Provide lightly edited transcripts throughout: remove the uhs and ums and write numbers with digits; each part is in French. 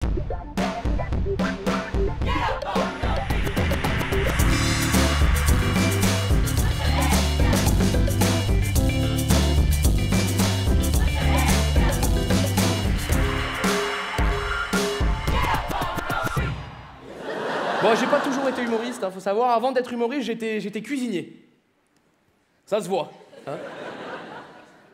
Bon, j'ai pas toujours été humoriste, hein, faut savoir. Avant d'être humoriste, j'étais cuisinier. Ça se voit. Hein.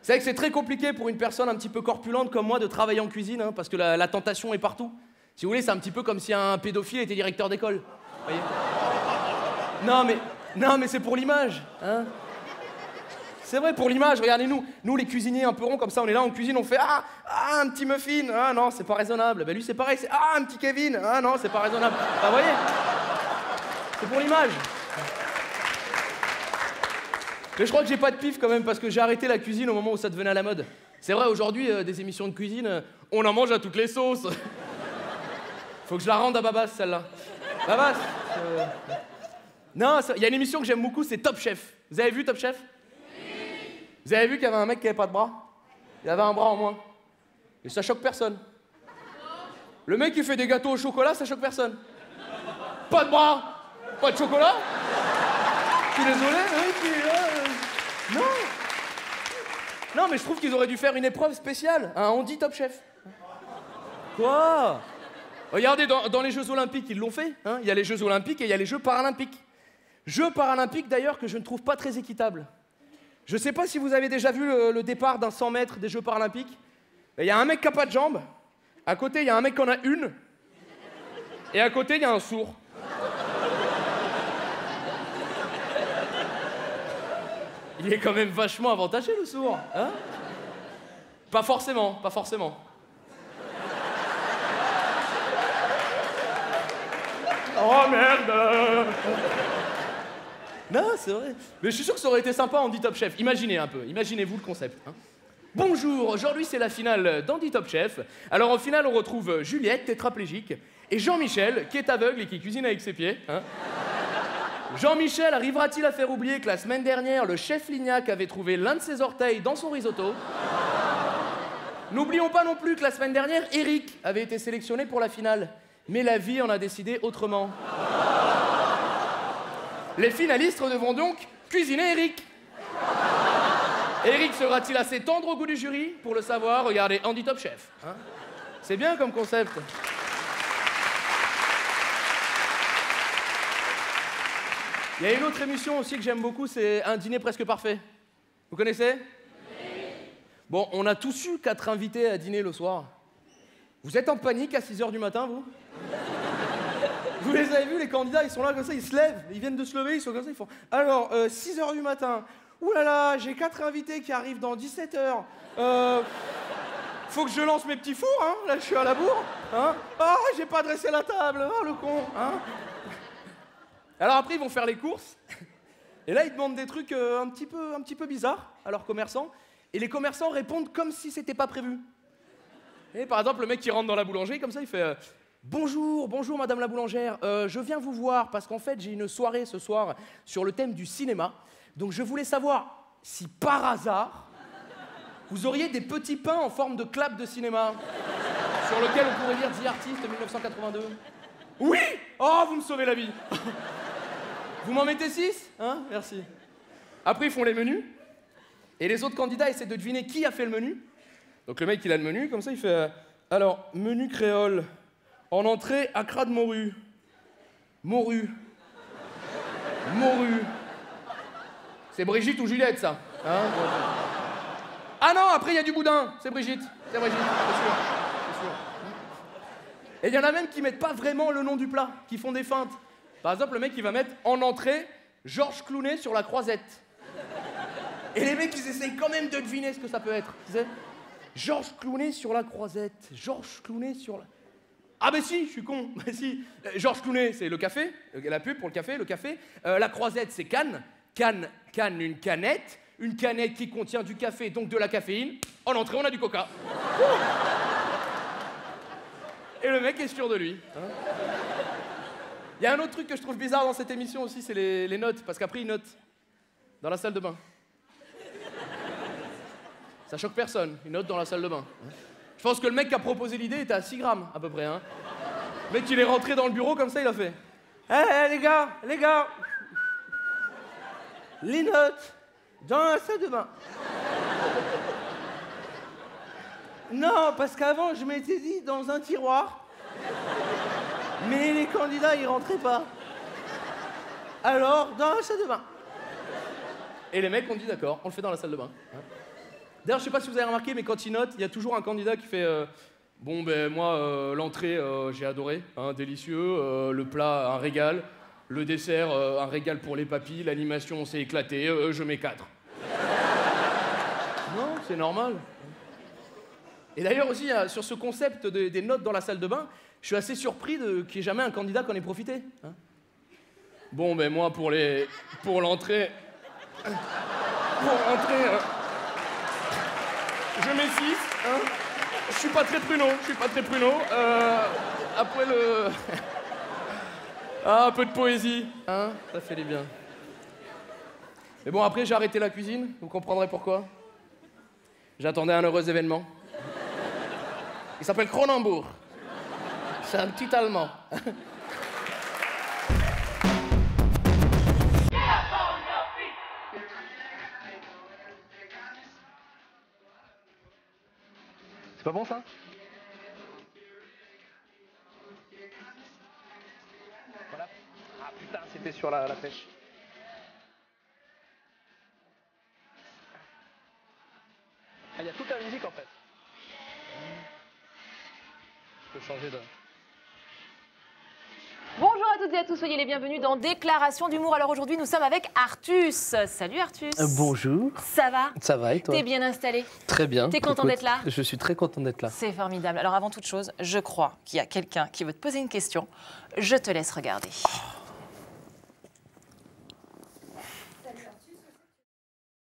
C'est vrai que c'est très compliqué pour une personne un petit peu corpulente comme moi de travailler en cuisine, hein, parce que la tentation est partout. Si vous voulez, c'est un petit peu comme si un pédophile était directeur d'école. Voyez ? Non, mais c'est pour l'image. Hein. C'est vrai, pour l'image. Regardez-nous. Nous, les cuisiniers un peu ronds, comme ça, on est là en cuisine, on fait un petit muffin. Ah non, c'est pas raisonnable. Ben lui, c'est pareil. C'est un petit Kevin. Ah non, c'est pas raisonnable. Vous voyez ? C'est pour l'image. Mais je crois que j'ai pas de pif quand même, parce que j'ai arrêté la cuisine au moment où ça devenait à la mode. C'est vrai, aujourd'hui, des émissions de cuisine, on en mange à toutes les sauces. Faut que je la rende à Babas, celle-là. Babas Non, il y a une émission que j'aime beaucoup, c'est Top Chef. Vous avez vu Top Chef ? Oui. Vous avez vu qu'il y avait un mec qui avait pas de bras ? Il avait un bras en moins. Et ça choque personne. Le mec qui fait des gâteaux au chocolat, ça choque personne. Pas de bras, pas de chocolat. Je suis désolé, non. Non, mais je trouve qu'ils auraient dû faire une épreuve spéciale. Hein, on dit Top Chef. Quoi ? Regardez, dans les Jeux Olympiques, ils l'ont fait. Hein. Il y a les Jeux Olympiques et il y a les Jeux Paralympiques. Jeux Paralympiques, d'ailleurs, que je ne trouve pas très équitables. Je ne sais pas si vous avez déjà vu le départ d'un 100 mètres des Jeux Paralympiques. Il y a un mec qui n'a pas de jambes. À côté, il y a un mec qui en a une. Et à côté, il y a un sourd. Il est quand même vachement avantagé, le sourd. Hein ? Pas forcément, pas forcément. Oh merde! Non, c'est vrai. Mais je suis sûr que ça aurait été sympa en dit Top Chef. Imaginez un peu, imaginez-vous le concept. Hein. Bonjour, aujourd'hui c'est la finale d'Andy Top Chef. Alors en finale, on retrouve Juliette, tétraplégique, et Jean-Michel, qui est aveugle et qui cuisine avec ses pieds. Hein. Jean-Michel arrivera-t-il à faire oublier que la semaine dernière, le chef Lignac avait trouvé l'un de ses orteils dans son risotto? N'oublions pas non plus que la semaine dernière, Eric avait été sélectionné pour la finale. Mais la vie en a décidé autrement. Les finalistes devront donc cuisiner Eric. Eric sera-t-il assez tendre au goût du jury? Pour le savoir, regardez Andy Top Chef. Hein. C'est bien comme concept. Il y a une autre émission aussi que j'aime beaucoup, c'est Un dîner presque parfait. Vous connaissez? Oui. Bon, on a tous eu 4 invités à dîner le soir. Vous êtes en panique à 6h du matin, vous? Vous les avez vus, les candidats, ils sont là comme ça, ils se lèvent, ils viennent de se lever, ils sont comme ça, ils font... Alors, 6h du matin, ouh là là, j'ai 4 invités qui arrivent dans 17h. Faut que je lance mes petits fours, hein, là je suis à la bourre. Hein. Oh, j'ai pas dressé la table, oh le con. Hein. Alors après, ils vont faire les courses, et là, ils demandent des trucs un petit peu bizarres à leurs commerçants, et les commerçants répondent comme si c'était pas prévu. Et par exemple, le mec qui rentre dans la boulangerie, comme ça, il fait bonjour madame la boulangère, je viens vous voir parce qu'en fait, j'ai une soirée ce soir sur le thème du cinéma. Donc je voulais savoir si par hasard, vous auriez des petits pains en forme de clap de cinéma sur lequel on pourrait lire The Artist 1982. Oui! Oh, vous me sauvez la vie. Vous m'en mettez 6? Hein? Merci. Après, ils font les menus et les autres candidats essaient de deviner qui a fait le menu. Donc le mec, il a le menu, comme ça, il fait... alors, menu créole. En entrée, accra de morue. Morue. Morue. C'est Brigitte ou Juliette, ça. Hein? Ah non, après, il y a du boudin. C'est Brigitte. C'est Brigitte, c'est sûr. C'est sûr. Et il y en a même qui mettent pas vraiment le nom du plat, qui font des feintes. Par exemple, le mec, il va mettre en entrée Georges Clooney sur la croisette. Et les mecs, ils essayent quand même de deviner ce que ça peut être. Tu sais? Georges Clooney sur la croisette. Georges Clooney sur la... Ah ben si, je suis con. Ben si. Georges Clooney, c'est le café, la pub pour le café, la croisette, c'est canne. Canne, une canette. Une canette qui contient du café, donc de la caféine. En entrée, on a du coca. Et le mec est sûr de lui. Hein. Il y a un autre truc que je trouve bizarre dans cette émission aussi, c'est les notes. Parce qu'après, ils notent dans la salle de bain. Ça choque personne, ils notent dans la salle de bain. Je pense que le mec qui a proposé l'idée était à 6 grammes, à peu près. Hein. Le mec, il est rentré dans le bureau comme ça, il a fait « Hé, les gars, les notes dans la salle de bain. » Non, parce qu'avant, je m'étais dit dans un tiroir, mais les candidats, ils rentraient pas. Alors, dans la salle de bain. Et les mecs ont dit d'accord, on le fait dans la salle de bain. D'ailleurs, je sais pas si vous avez remarqué, mais quand ils notent, il y a toujours un candidat qui fait bon, ben moi, l'entrée, j'ai adoré, hein, délicieux, le plat, un régal, le dessert, un régal pour les papilles, l'animation, s'est éclatée, je mets 4. Non, c'est normal. Et d'ailleurs aussi, sur ce concept des notes dans la salle de bain, je suis assez surpris qu'il n'y ait jamais un candidat qui en ait profité. Hein. Bon, ben moi, pour l'entrée... je mets 6, hein. Je suis pas très pruneau. Après le... un peu de poésie, hein, ça fait du bien. Mais bon, après, j'ai arrêté la cuisine, vous comprendrez pourquoi. J'attendais un heureux événement. Il s'appelle Cronenbourg. C'est un petit Allemand. C'est pas bon, ça? Voilà. Ah putain, c'était sur la pêche. Ah, il y a toute la musique, en fait. Je peux changer de... Bonjour à toutes et à tous, soyez les bienvenus dans Déclaration d'humour. Alors aujourd'hui, nous sommes avec Artus. Salut Artus. Bonjour. Ça va? Ça va et toi? T'es bien installé? Très bien. T'es content Écoute, d'être là? Je suis très content d'être là. C'est formidable. Alors avant toute chose, je crois qu'il y a quelqu'un qui veut te poser une question. Je te laisse regarder.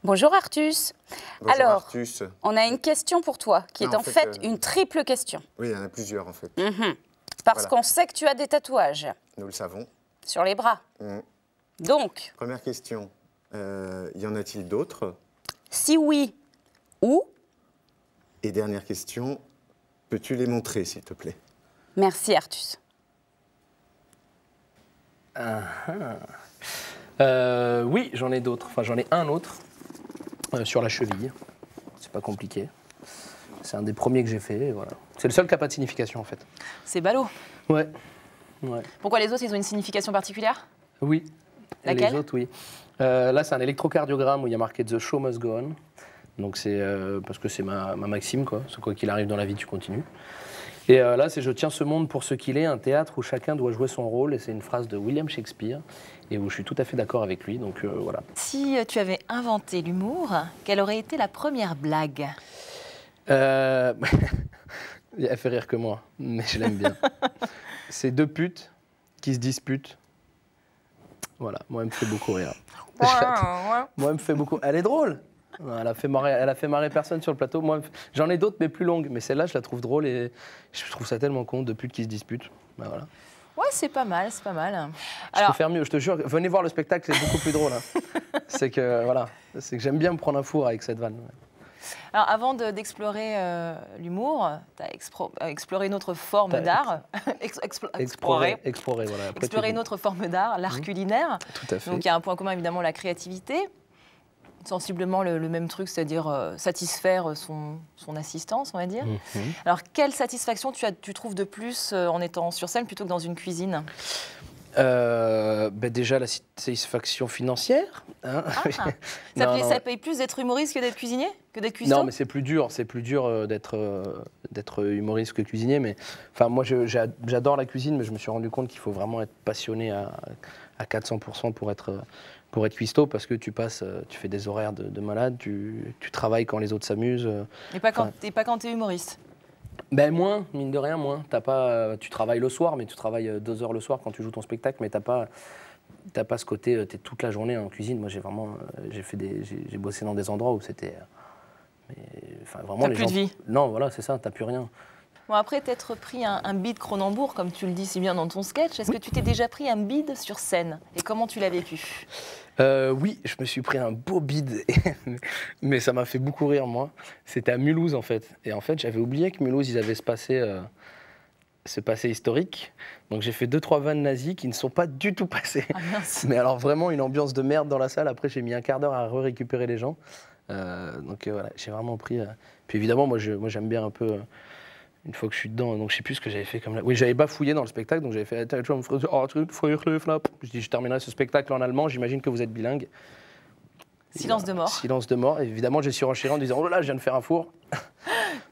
Bonjour Artus. Bonjour Alors, Artus. on a une question pour toi, qui est en fait une triple question. Oui, il y en a plusieurs en fait. Parce Voilà. qu'on sait que tu as des tatouages Nous le savons. sur les bras. Donc, Première question, y en a-t-il d'autres? si oui, où? Et dernière question, peux-tu les montrer s'il te plaît? Merci Artus. Oui, j'en ai d'autres. Enfin, j'en ai un autre sur la cheville. C'est pas compliqué. C'est un des premiers que j'ai fait. Et voilà. C'est le seul qui n'a pas de signification en fait. C'est ballot. Ouais. Pourquoi les autres, ils ont une signification particulière? Oui. Laquelle? Les autres, oui. Là, c'est un électrocardiogramme où il y a marqué The show must go on. Donc c'est parce que c'est ma maxime, quoi. C'est quoi qu'il arrive dans la vie, tu continues. Et là, c'est Je tiens ce monde pour ce qu'il est, un théâtre où chacun doit jouer son rôle. Et c'est une phrase de William Shakespeare et où je suis tout à fait d'accord avec lui. Donc voilà. Si tu avais inventé l'humour, quelle aurait été la première blague? Elle fait rire que moi, mais je l'aime bien. C'est deux putes qui se disputent. Voilà, moi, elle me fait beaucoup rire. Moi, elle me fait beaucoup. Elle est drôle. Elle a fait marrer personne sur le plateau. Moi, j'en ai d'autres, mais plus longues. Mais celle-là, je la trouve drôle et je trouve ça tellement con, deux putes qui se disputent. Ben, voilà. Ouais, c'est pas mal, c'est pas mal. Je peux faire mieux, je te jure. Venez voir le spectacle, c'est beaucoup plus drôle. Hein. C'est que j'aime bien me prendre un four avec cette vanne. Alors, avant d'explorer l'humour, tu as exploré une autre forme d'art. Explorer, voilà. Après, Explorer une autre forme d'art, l'art culinaire. Tout à fait. Donc, il y a un point commun, évidemment, la créativité. Sensiblement le même truc, c'est-à-dire satisfaire son assistance, on va dire. Alors, quelle satisfaction tu trouves de plus en étant sur scène plutôt que dans une cuisine? Déjà, la satisfaction financière. Hein. Ça paye plus d'être humoriste que d'être cuisinier? Que d'être cuistot? Non, mais c'est plus dur d'être humoriste que cuisinier. Mais enfin, moi, j'adore la cuisine, mais je me suis rendu compte qu'il faut vraiment être passionné à 400% pour être cuistot, parce que tu fais des horaires de malade, tu travailles quand les autres s'amusent. Et pas quand t'es humoriste? Ben moins, mine de rien, moins. Tu travailles le soir, mais tu travailles 2 heures le soir quand tu joues ton spectacle, mais t'as pas ce côté, t'es toute la journée en cuisine. Moi, j'ai bossé dans des endroits où c'était... T'as plus de vie. Non, voilà, c'est ça, t'as plus rien. Bon, après t'être pris un bide Cronenbourg, comme tu le dis si bien dans ton sketch, est-ce que tu t'es déjà pris un bide sur scène? Et comment tu l'as vécu? Oui, je me suis pris un beau bide, mais ça m'a fait beaucoup rire, moi. C'était à Mulhouse, en fait. Et en fait, j'avais oublié que Mulhouse, ils avaient ce passé historique. Donc j'ai fait 2-3 vannes nazies qui ne sont pas du tout passées. Ah, mince. Mais alors vraiment une ambiance de merde dans la salle. Après, j'ai mis un quart d'heure à récupérer les gens. Donc voilà, j'ai vraiment pris... Puis évidemment, moi j'aime bien un peu... une fois que je suis dedans, donc je sais plus ce que j'avais fait comme là. Oui, j'avais bafouillé dans le spectacle, donc j'avais fait. Je dis, je terminerai ce spectacle en allemand. J'imagine que vous êtes bilingue. Silence de mort. Silence de mort. Et évidemment, j'ai surenchéré en disant, oh là là, je viens de faire un four.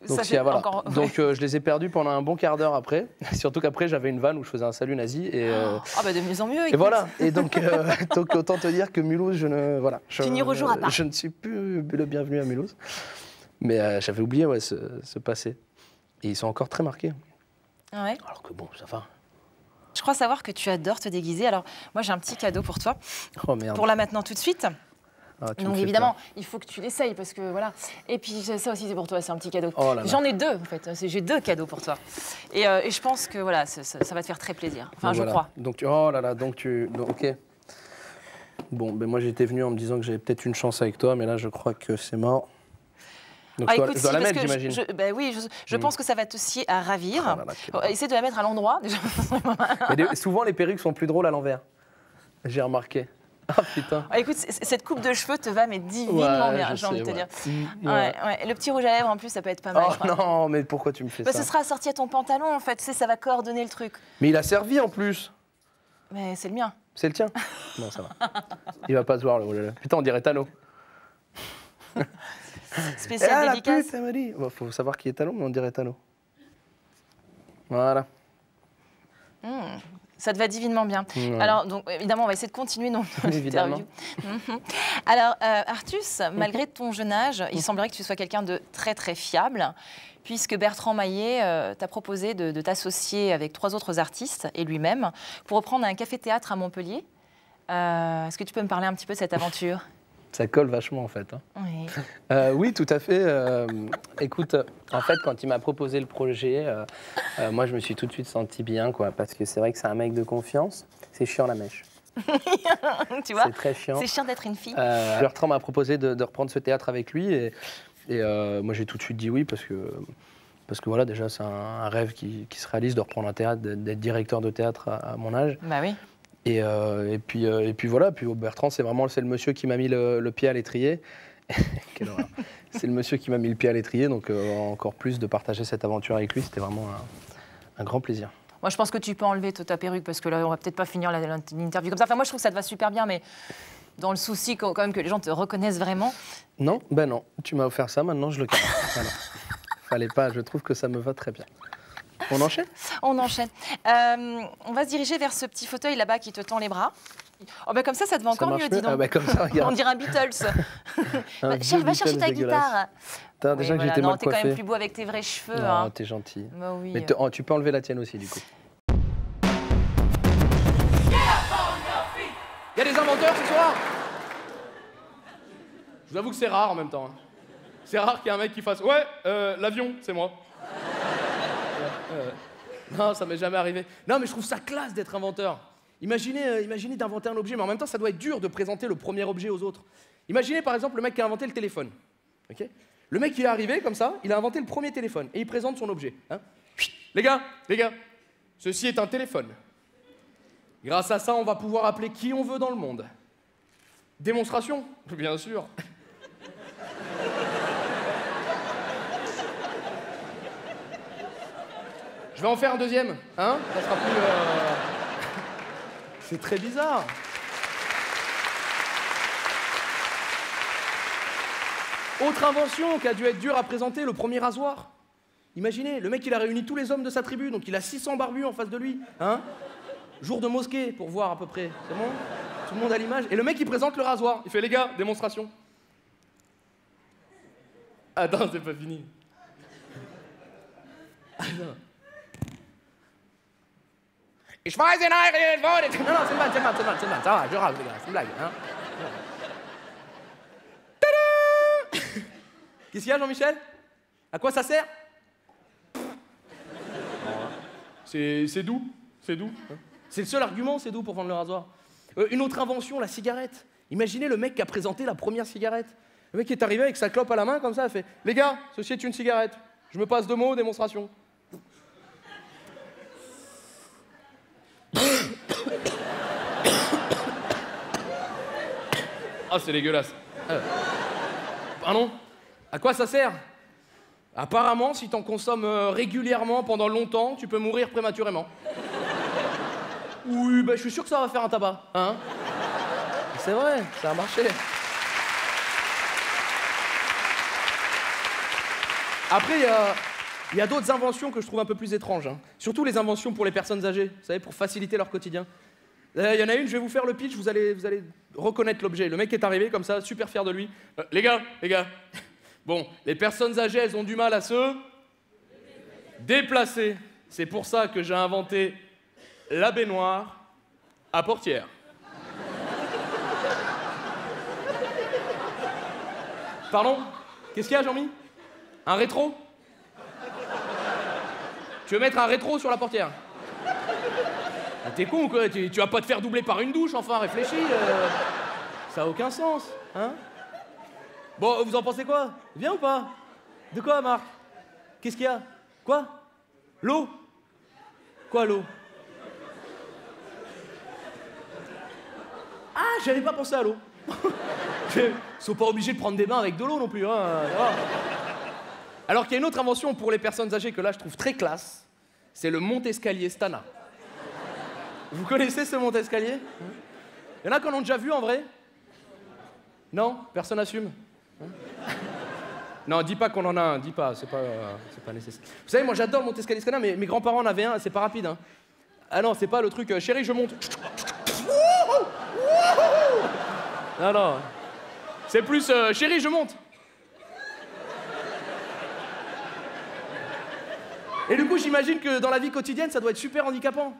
Donc, voilà. Donc je les ai perdus pendant un bon quart d'heure après. Surtout qu'après, j'avais une vanne où je faisais un salut nazi. Et, Ah bah de mieux en mieux. et voilà. Et donc, donc autant te dire que Mulhouse, Tu n'y rejoueras pas. Je ne suis plus le bienvenu à Mulhouse. Mais j'avais oublié ce passé. Et ils sont encore très marqués. Ah ouais. Alors que bon, ça va. Je crois savoir que tu adores te déguiser. Alors moi j'ai un petit cadeau pour toi. Oh merde. Pour là maintenant tout de suite. Ah, tu me Donc fais évidemment, il faut que tu l'essayes parce que voilà. Et puis ça aussi c'est pour toi, c'est un petit cadeau. Oh là là. J'en ai 2 en fait. J'ai 2 cadeaux pour toi. Et je pense que voilà, ça va te faire très plaisir. Enfin, Donc, je voilà. crois. Donc oh là là, ok. Bon, ben moi j'étais venu en me disant que j'avais peut-être une chance avec toi, mais là je crois que c'est mort. Donc Écoute, je dois la parce mettre, que j'imagine. bah oui, je pense que ça va aussi à ravir. Oh là là, quel Essaie de la mettre à l'endroit déjà. Mais souvent les perruques sont plus drôles à l'envers. J'ai remarqué. Ah putain. Écoute, cette coupe de cheveux te va mais divinement bien, j'ai envie de te dire. Ouais. Le petit rouge à lèvres en plus, ça peut être pas mal. Oh non, mais pourquoi tu me fais ça? Ce sera assorti à ton pantalon en fait, tu sais, ça va coordonner le truc. Mais il a servi en plus. Mais c'est le mien. C'est le tien? Non, ça va. Il va pas se voir le. Putain, on dirait Tano. Spécial dédicace. La pute, elle m'a dit. Bon, faut savoir qui est Tano, mais on dirait Tano. Voilà. Ça te va divinement bien. Ouais. Alors, donc, évidemment, on va essayer de continuer notre Évidemment. interview. Alors, Artus, malgré ton jeune âge, il semblerait que tu sois quelqu'un de très, très fiable, puisque Bertrand Maillet t'a proposé de t'associer avec 3 autres artistes et lui-même pour reprendre un café-théâtre à Montpellier. Est-ce que tu peux me parler un petit peu de cette aventure? Ça colle vachement en fait. Hein. Oui. Oui, tout à fait. Écoute, en fait, quand il m'a proposé le projet, moi, je me suis tout de suite senti bien, quoi, parce que c'est vrai que c'est un mec de confiance. C'est chiant la mèche. Tu vois, c'est très chiant. c'est chiant d'être une fille. Bertrand m'a proposé de reprendre ce théâtre avec lui, et moi, j'ai tout de suite dit oui, parce que voilà, déjà, c'est un rêve qui se réalise de reprendre un théâtre, d'être directeur de théâtre à mon âge. Bah oui. Et puis voilà, puis Bertrand, c'est le monsieur qui m'a mis le pied à l'étrier. Quelle horreur. C'est le monsieur qui m'a mis le pied à l'étrier, donc encore plus de partager cette aventure avec lui, c'était vraiment un grand plaisir. Moi, je pense que tu peux enlever ta perruque parce que là, on va peut-être pas finir l'interview comme ça. Enfin, moi, je trouve que ça te va super bien, mais dans le souci quand même que les gens te reconnaissent vraiment. Non, ben non, tu m'as offert ça, maintenant je le garde. Voilà. Fallait pas, je trouve que ça me va très bien. On enchaîne? On enchaîne. On va se diriger vers ce petit fauteuil là-bas qui te tend les bras. Oh, bah comme ça te va encore mieux, dis donc. Ah bah comme ça, regarde. On dirait un Beatles. Un Va chercher Beatles ta dégueulasse. guitare. Putain, déjà que j'étais mal t'es quand coiffé. même plus beau avec tes vrais cheveux. Non, hein. t'es gentil. Bah oui. Mais tu peux enlever la tienne aussi, du coup. Il y a des inventeurs ce soir? Je vous avoue que c'est rare en même temps. Hein. C'est rare qu'il y ait un mec qui fasse « Ouais, l'avion, c'est moi. » Non, ça m'est jamais arrivé. Non, mais je trouve ça classe d'être inventeur. Imaginez d'inventer un objet, mais en même temps, ça doit être dur de présenter le premier objet aux autres. Imaginez par exemple le mec qui a inventé le téléphone. Okay, le mec qui est arrivé comme ça, il a inventé le premier téléphone et il présente son objet. Hein. Les gars, ceci est un téléphone. Grâce à ça, on va pouvoir appeler qui on veut dans le monde. Démonstration, bien sûr. Je vais en faire un deuxième, hein? Ça sera plus... C'est très bizarre. Autre invention qui a dû être dure à présenter, le premier rasoir. Imaginez, le mec il a réuni tous les hommes de sa tribu, donc il a 600 barbus en face de lui, hein? Jour de mosquée, pour voir à peu près, c'est bon? Tout le monde a l'image. Et le mec il présente le rasoir, il fait les gars, démonstration. Attends, c'est pas fini. Attends. Ich weiß in eure Worte. Non, c'est mal, ça va, je râle, les gars, c'est une blague, hein. Tada! Qu'est-ce qu'il y a, Jean-Michel? À quoi ça sert? C'est doux, c'est doux. C'est le seul argument, c'est doux pour vendre le rasoir. Une autre invention, la cigarette. Imaginez le mec qui a présenté la première cigarette. Le mec est arrivé avec sa clope à la main, comme ça, il fait « Les gars, ceci est une cigarette. Je me passe 2 mots, démonstration. » Ah, c'est dégueulasse. Pardon? À quoi ça sert? Apparemment, si t'en consommes régulièrement pendant longtemps, tu peux mourir prématurément. Oui, bah, je suis sûr que ça va faire un tabac, hein? C'est vrai, ça a marché. Après, il y a d'autres inventions que je trouve un peu plus étranges, hein. Surtout les inventions pour les personnes âgées, vous savez, pour faciliter leur quotidien. Il y en a une, je vais vous faire le pitch, vous allez reconnaître l'objet. Le mec est arrivé comme ça, super fier de lui. Les gars, bon, les personnes âgées, elles ont du mal à se déplacer. C'est pour ça que j'ai inventé la baignoire à portière. Pardon? Qu'est-ce qu'il y a, Jean-Mi? Un rétro? Tu veux mettre un rétro sur la portière? Ah, t'es con ou quoi? Tu vas pas te faire doubler par une douche, enfin, réfléchis. Ça a aucun sens, hein? Bon, vous en pensez quoi? Bien ou pas? De quoi, Marc? Qu'est-ce qu'il y a? Quoi? L'eau? Quoi, l'eau? Ah, j'avais pas pensé à l'eau. Ils sont pas obligés de prendre des bains avec de l'eau non plus, hein. Alors qu'il y a une autre invention pour les personnes âgées que là, je trouve très classe. C'est le monte-escalier Stana. Vous connaissez ce monte-escalier? Il y en a qui en ont déjà vu en vrai? Non? Personne n'assume? Non, dis pas qu'on en a un, dis pas, c'est pas nécessaire. Vous savez, moi j'adore le monte-escalier Stana, mais mes grands-parents en avaient un, c'est pas rapide, hein. Ah non, c'est pas le truc, chérie, je monte. Non, non. C'est plus, chérie, je monte. Et du coup, j'imagine que dans la vie quotidienne, ça doit être super handicapant.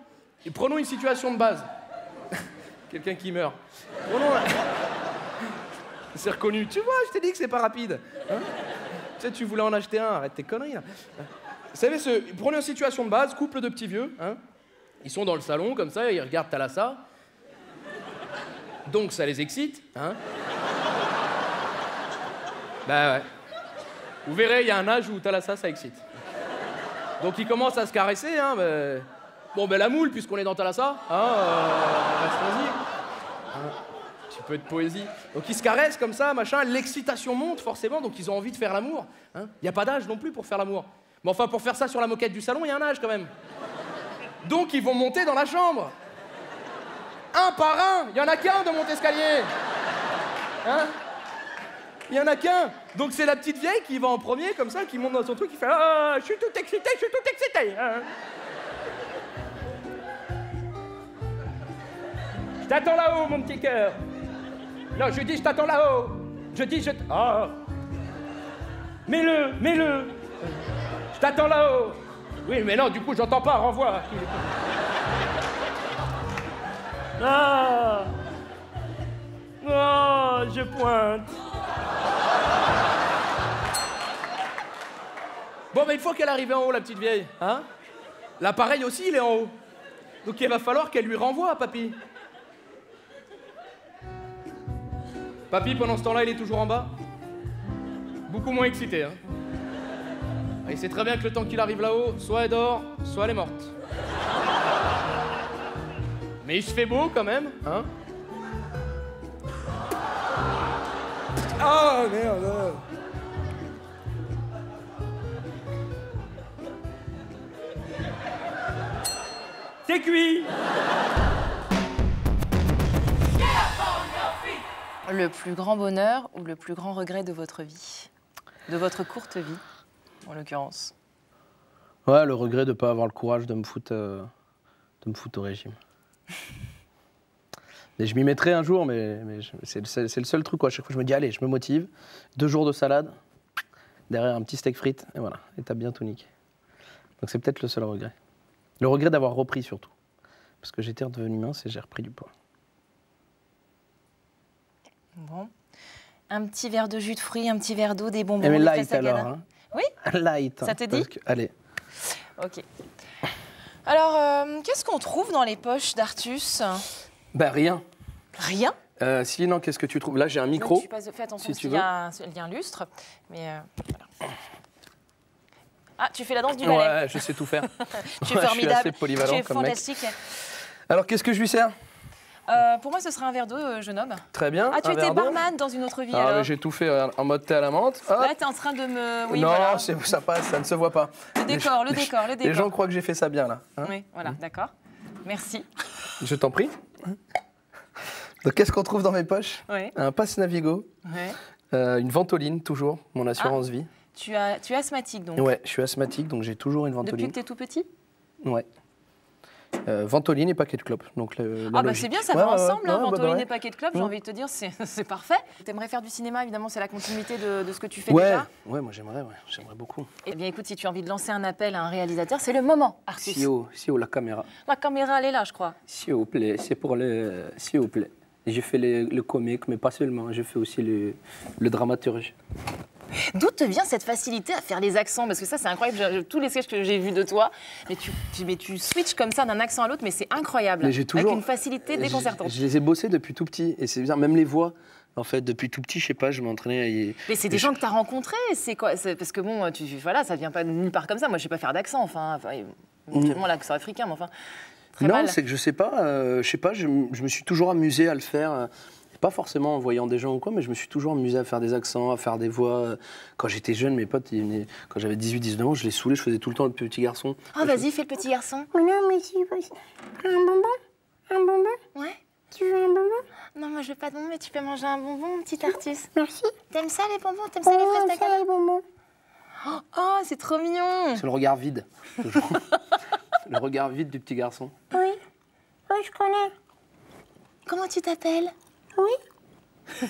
Et prenons une situation de base. Quelqu'un qui meurt. Prenons... C'est reconnu. Tu vois, je t'ai dit que c'est pas rapide. Hein? Tu sais, tu voulais en acheter un, arrête tes conneries. Là. Vous savez, prenez une situation de base, couple de petits vieux. Hein? Ils sont dans le salon, comme ça, ils regardent Thalassa. Donc, ça les excite. Hein? Bah ouais. Vous verrez, il y a un âge où Thalassa, ça excite. Donc, ils commencent à se caresser, hein, bah... Bon, ben la moule, puisqu'on est dans Thalassa, hein, restons-y. Un petit peu de poésie. Donc ils se caressent comme ça, machin, l'excitation monte forcément, donc ils ont envie de faire l'amour. Il n'y a pas d'âge non plus pour faire l'amour. Mais enfin, pour faire ça sur la moquette du salon, il y a un âge quand même. Donc ils vont monter dans la chambre. Un par un, il n'y en a qu'un de monte-escalier. Hein? Il n'y en a qu'un. Donc c'est la petite vieille qui va en premier, comme ça, qui monte dans son truc, qui fait « Ah, je suis tout excité, hein. Je t'attends là-haut, mon petit cœur. Non, je dis je t'attends là-haut. Je dis je... Oh. Mets-le. Je t'attends là-haut. Oui, mais non, du coup, j'entends pas, renvoie. Ah. Oh, je pointe. Bon, mais une fois qu'elle arrive en haut, la petite vieille, hein, l'appareil aussi, il est en haut. Donc il va falloir qu'elle lui renvoie, papy. Papy, pendant ce temps-là, il est toujours en bas. Beaucoup moins excité, hein. Il sait très bien que le temps qu'il arrive là-haut, soit elle dort, soit elle est morte. Mais il se fait beau quand même, hein. Ah, merde. C'est cuit. Le plus grand bonheur ou le plus grand regret de votre vie? De votre courte vie, en l'occurrence. Ouais, le regret de ne pas avoir le courage de me foutre au régime. Et je m'y mettrai un jour, mais c'est le seul truc, quoi. À chaque fois, je me dis, allez, je me motive. 2 jours de salade, derrière un petit steak frites, et voilà. Et t'as bien tout niqué. Donc c'est peut-être le seul regret. Le regret d'avoir repris, surtout. Parce que j'étais redevenu mince et j'ai repris du poids. Bon. Un petit verre de jus de fruits, un petit verre d'eau, des bonbons, mais des light fraises alors, Sagada. hein. Oui. Light. Ça te dit allez. Ok. Alors, qu'est-ce qu'on trouve dans les poches d'Artus? Ben rien. Rien? Sinon, qu'est-ce que tu trouves? Là, j'ai un micro. Donc, fais attention si parce tu qu'il veux. y a un lustre. Mais voilà. Ah, tu fais la danse du ballet. Ouais, je sais tout faire. Tu es Ouais, formidable. Je suis assez polyvalent Tu es comme mec. fantastique. Alors, qu'est-ce que je lui sers? Pour moi, ce serait un verre d'eau, jeune homme. Très bien. Ah, tu un étais verre d'eau. barman dans une autre vie, Ah, alors. mais j'ai tout fait en mode thé à la menthe. Hop. Là, t'es en train de me... Oui, non, voilà. ça passe, ça ne se voit pas. Le décor, le décor. Les gens croient que j'ai fait ça bien, là. Hein. Oui, voilà, d'accord. Merci. Je t'en prie. Donc, qu'est-ce qu'on trouve dans mes poches? Oui. Un passe Navigo, Ouais. une ventoline, toujours, mon assurance vie. Tu es asthmatique, donc. Ouais, je suis asthmatique, donc j'ai toujours une Depuis ventoline. que t'es tout petit. Ouais. Ventoline et paquet de clopes. Donc la Ah bah logique. c'est bien, ça Ouais, va ouais, ensemble, ouais, hein, ouais, ventoline ouais. et paquet de clopes, j'ai envie de te dire, c'est parfait. T'aimerais faire du cinéma, évidemment, c'est la continuité de ce que tu fais Ouais, déjà. ouais, moi j'aimerais beaucoup. Eh bien écoute, si tu as envie de lancer un appel à un réalisateur, c'est le moment, Artus. Si la caméra. La caméra, elle est là, je crois. S'il vous plaît, c'est pour le... S'il vous plaît. J'ai fait le comique, mais pas seulement, j'ai fait aussi le dramaturge. D'où te vient cette facilité à faire les accents? Parce que ça, c'est incroyable. Tous les sketchs que j'ai vus de toi, mais tu switches comme ça d'un accent à l'autre, mais c'est incroyable. Mais j'ai toujours... Avec une facilité déconcertante. Je les ai bossés depuis tout petit, et c'est bizarre, même les voix. En fait, depuis tout petit, je sais pas, je m'entraînais à... Mais c'est des gens que tu as rencontrés, c'est quoi? Parce que bon, voilà, ça vient pas de nulle part comme ça. Moi, je sais pas faire d'accent, enfin éventuellement l'accent africain, mais enfin. Très non, mal. c'est que je sais pas, je me suis toujours amusé à le faire. Pas forcément en voyant des gens ou quoi, mais je me suis toujours amusé à faire des accents, à faire des voix. Quand j'étais jeune, mes potes, ils venaient, quand j'avais 18-19 ans, je les saoulais, je faisais tout le temps le petit garçon. Oh, vas-y, fais le petit garçon. Oh non, mais tu veux un bonbon? Un bonbon? Ouais. Tu veux un bonbon? Non, moi je veux pas de bonbon, mais tu peux manger un bonbon, mon petit artiste. Merci. T'aimes ça les bonbons? T'aimes ça les Oh, fraises ça, tacala? les bonbons. Oh, c'est trop mignon. C'est le regard vide, toujours. Le regard vide du petit garçon. Oui. Oui, je connais. Comment tu t'appelles? Oui.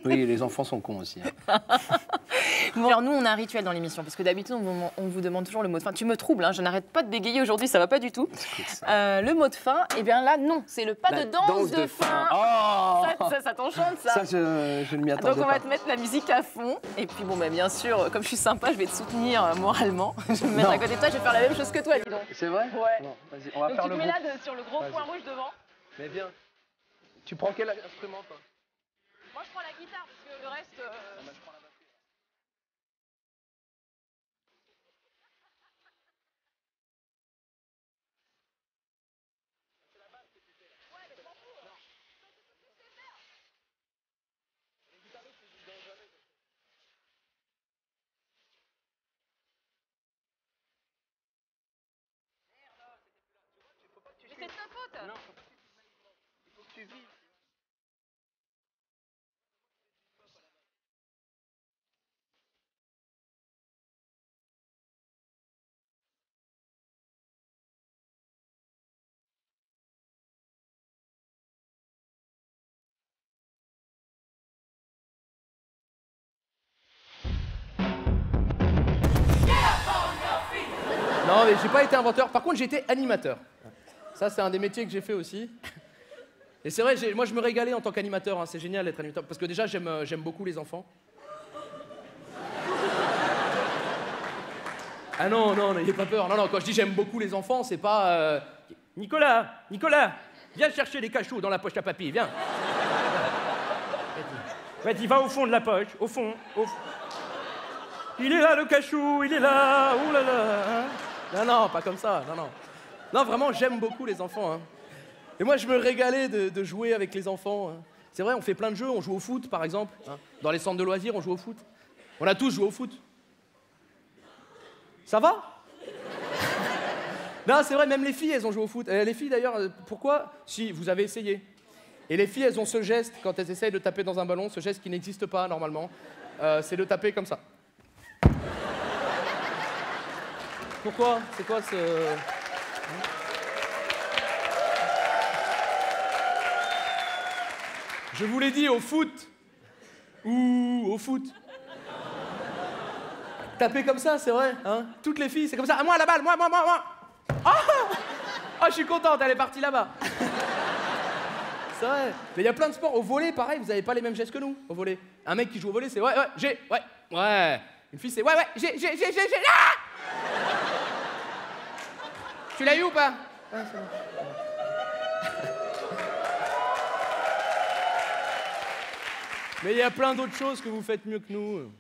Oui, les enfants sont cons aussi. Hein. Bon, alors nous, on a un rituel dans l'émission, parce que d'habitude, on vous demande toujours le mot de fin. Tu me troubles, hein, je n'arrête pas de bégayer aujourd'hui, ça va pas du tout. Le mot de fin, eh bien là, non, c'est le pas La de danse de fin. Oh Ça t'enchante, ça. Ça, je ne m'y attendais Donc on pas. va te mettre la musique à fond. Et puis bon, bah, bien sûr, comme je suis sympa, je vais te soutenir moralement. Je vais me mettre Non. à côté de toi, je vais faire la même chose que toi, dis donc. C'est vrai? Ouais. Bon, vas-y, on va Donc faire tu le te mets groupe. là sur le gros Vas-y. point rouge devant. Mais viens. Tu prends quel instrument, toi? Moi, je prends la guitare, parce que le reste... Mais c'est de ta faute. Non, faut pas que tu... Il faut que tu vives. Non, mais j'ai pas été inventeur. Par contre, j'ai été animateur. Ça, c'est un des métiers que j'ai fait aussi. Et c'est vrai, moi, je me régalais en tant qu'animateur. Hein. C'est génial d'être animateur. Parce que déjà, j'aime beaucoup les enfants. Ah non, n'ayez pas peur. Non, quand je dis j'aime beaucoup les enfants, c'est pas... Nicolas, viens chercher les cachous dans la poche à papy, viens. Vas-y, va au fond de la poche, au fond. Il est là, le cachou, il est là, ouh là là. Hein. Non, pas comme ça, non. Non, vraiment, j'aime beaucoup les enfants. Hein. Et moi, je me régalais de jouer avec les enfants. Hein. C'est vrai, on fait plein de jeux, on joue au foot, par exemple. Hein. Dans les centres de loisirs, on joue au foot. On a tous joué au foot. Ça va? Non, c'est vrai, même les filles, elles ont joué au foot. Les filles, d'ailleurs, pourquoi? Si, vous avez essayé. Et les filles, elles ont ce geste, quand elles essayent de taper dans un ballon, ce geste qui n'existe pas, normalement. C'est de taper comme ça. Pourquoi? C'est quoi ce... Je vous l'ai dit, au foot. Ou au foot. Taper comme ça, c'est vrai, hein? Toutes les filles, c'est comme ça. À moi, la balle, moi. Oh, je suis contente, elle est partie là-bas. C'est vrai. Mais il y a plein de sports. Au volley, pareil, vous n'avez pas les mêmes gestes que nous, au volley. Un mec qui joue au volley, c'est ouais. Une fille, c'est ouais, j'ai. Ah! Tu l'as eu ou pas? Ouais, c'est bon. Mais il y a plein d'autres choses que vous faites mieux que nous.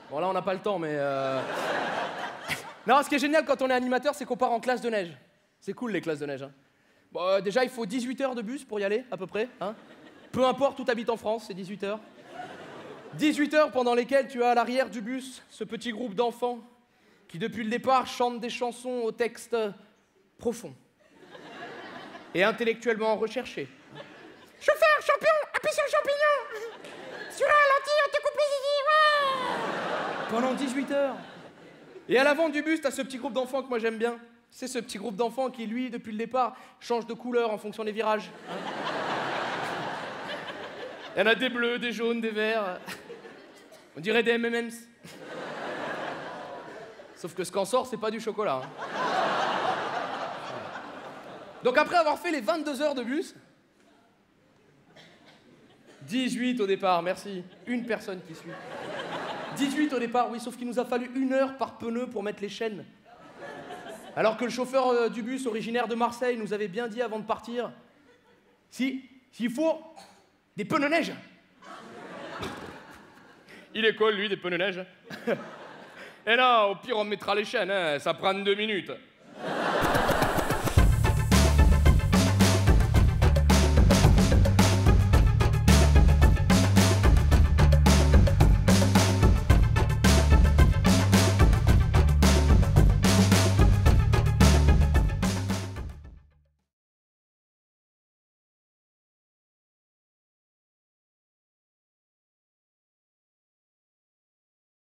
Bon, là, on n'a pas le temps, mais... Non, ce qui est génial quand on est animateur, c'est qu'on part en classe de neige. C'est cool, les classes de neige. Hein. Bon, déjà, il faut 18 heures de bus pour y aller, à peu près. Hein. Peu importe où tu habites en France, c'est 18 heures. 18 heures pendant lesquelles tu as à l'arrière du bus ce petit groupe d'enfants qui, depuis le départ, chantent des chansons au texte profond et intellectuellement recherché. Chauffeur, champion, appuie sur le champignon. Sur un ralenti, on te coupe les zizi, ouais. Pendant 18 heures. Et à l'avant du bus, t'as ce petit groupe d'enfants que moi j'aime bien. C'est ce petit groupe d'enfants qui, lui, depuis le départ, change de couleur en fonction des virages. Hein. Il y en a des bleus, des jaunes, des verts. On dirait des M&M's. Sauf que ce qu'en sort, c'est pas du chocolat. Hein. Donc après avoir fait les 22 heures de bus, 18 au départ, merci. Une personne qui suit. 18 au départ, oui, sauf qu'il nous a fallu 1 heure par pneu pour mettre les chaînes. Alors que le chauffeur du bus, originaire de Marseille, nous avait bien dit avant de partir, s'il faut des pneus neige. Il est cool, lui, des pneus neige. Et là, au pire, on mettra les chaînes, hein, ça prend 2 minutes.